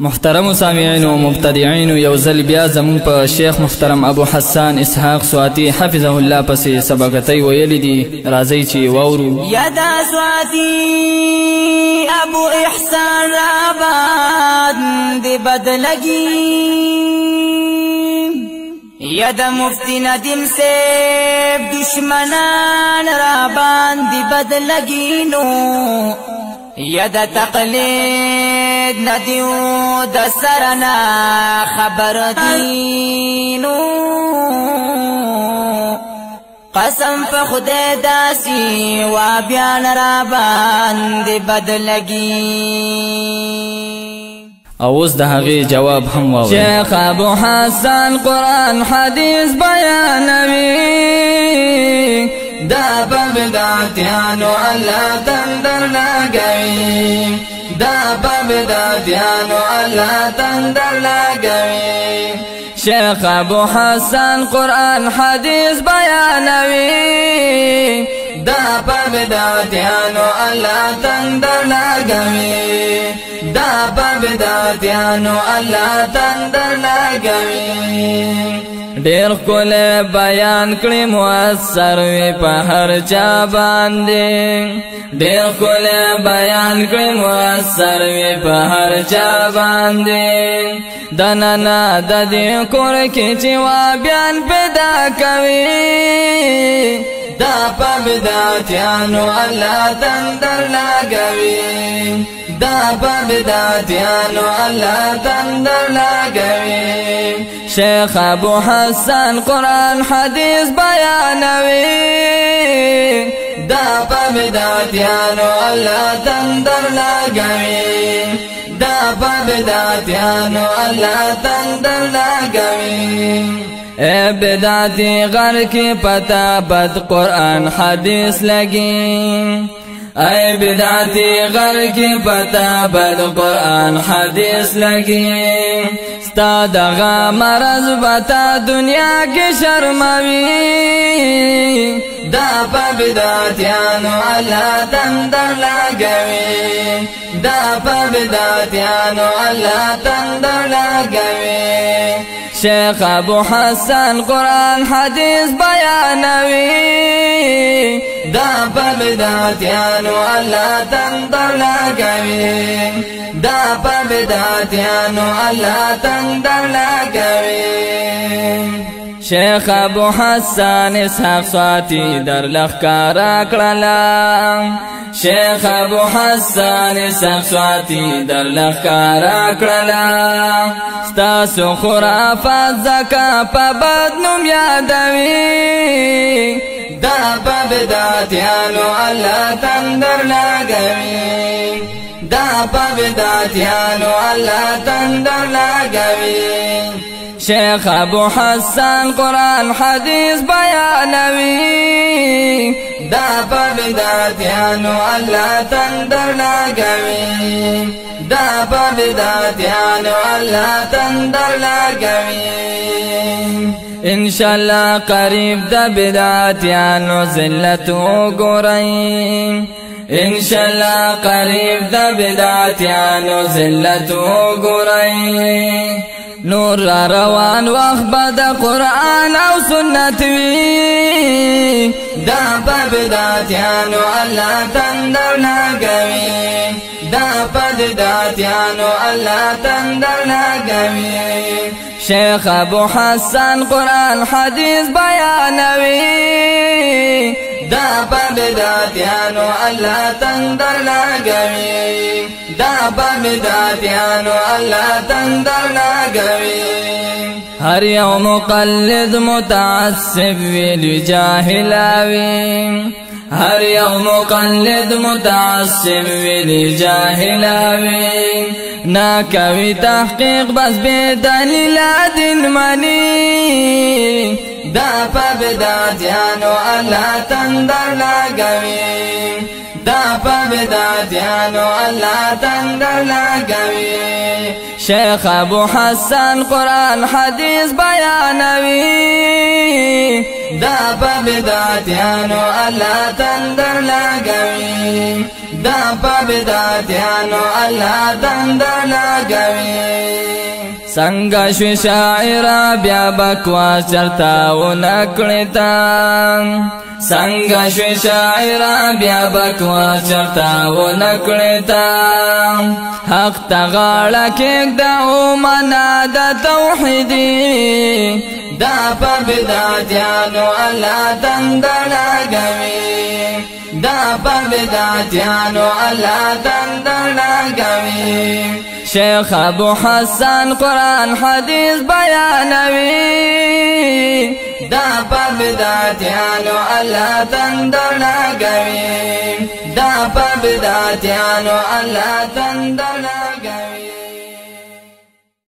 محترم سامعین و مبتدعین یو ځل بیا زمون په شیخ محترم ابو حسان اسحاق سواتی حفظه الله پسې سبقتي ویلي دي راځي چې واورو. یدا سواتی ابو احسان آباد دی بدلگی یدا مفتی ندیم سیب دشمنان رابان دی بدلگی نو یدا تقلید ندیو د سرنا خبر دینو قسم په خدای داسي و بیان را باندې بدلگی اوس د هغه جواب هم واورئ. شیخ ابو حسن قرآن حدیث بیانوي دا بدعتیانو الله تندر لګوي دا بدعتیانو الله تندر لګوي. شیخ ابو حسن قرآن حدیث بیانوي دا بدعتیانو الله تندر لګوي دا بدعتیانو الله تندر لګوي. ډیر کول بیان کړي مؤثر وي په هر چا باندې ډیر کول بیان کړي مؤثر وي په هر چا باندې دنانا د دې کور کې چې وا بیان پیدا کوي دا بدعتیانو الله تندر لګوي دا بدعتیانو الله تندر لګوي. شیخ ابو حسن قرآن حدیث بیانوي دا بدعتیانو الله تندر لګوي دا بدعتیانو الله تندر لګوي. اے بدعتی غر کی پتا بد قرآن حدیث لگی اے بدعتی غر کی پتا بد قرآن حدیث لگی ستا دغا مرض بتا دنیا کی شرموی دا بدعتیانو اللہ تندر لگوی دا بدعتیانو اللہ تندر لگوی. شیخ ابو حسن قرآن حدیث بیانوي دا بدعتیانو الله تندر لګوي دا بدعتیانو الله تندر لګوي. شیخ ابو حسن اسحاق سواتی در لخکارا کړلا شیخ ابو حسن اسحاق سواتی در لخکارا کړلا ستاسو خرافات زکا په بد نوم یادوي دا بدعتیانو الله تندر لګوي دا بدعتیانو الله تندر لګوي. شیخ ابو حسن قرآن حدیث بیانوي دا بدعتیانو الله تندر لګوي دا بدعتیانو الله تندر لګوي. انشاءاللہ قریب دا بدعتیانو ذلت وګورئ انشاءاللہ قریب دا بدعتیانو ذلت وګورئ. نور را روان وخت بعد قرآن او سنت وی دا بدعتیانو الله تندر لګوي دا بدعتیانو الله تندر لګوي. شیخ ابو حسن قرآن حدیث بیانوي دا بدعتیانو الله تندر لګوي دا بدعتیانو الله تندر لګوي. هر یو مقلد متعصب ویل جاهلاوي هر یو مقلد متعصب ویل جاهلاوي نا کوي تحقیق بس بے دلیل دین منی دا بدعتیانو الله تندر لګوي دا بدعتیانو الله تندر لګوي. شیخ ابو حسن قرآن حدیث بیانوي دا بدعتیانو الله تندر لګوي دا بدعتیانو الله تندر لګوي. څنګه شوي شاعره بیا بکواس چرته ونه کړې تا څنګه شوي شاعره بیا بکواس چرته ونه کړې تا حق ته غاړه کېږده ومنه د توحیدي دا په بدعتیانو الله تندر لګوي دا په بدعتیانو الله تندر لګوي شیخ ابو حسن قرآن حدیث بیانوي دا په بدعتیانو الله تندر لګوي دا په بدعتیانو الله تندر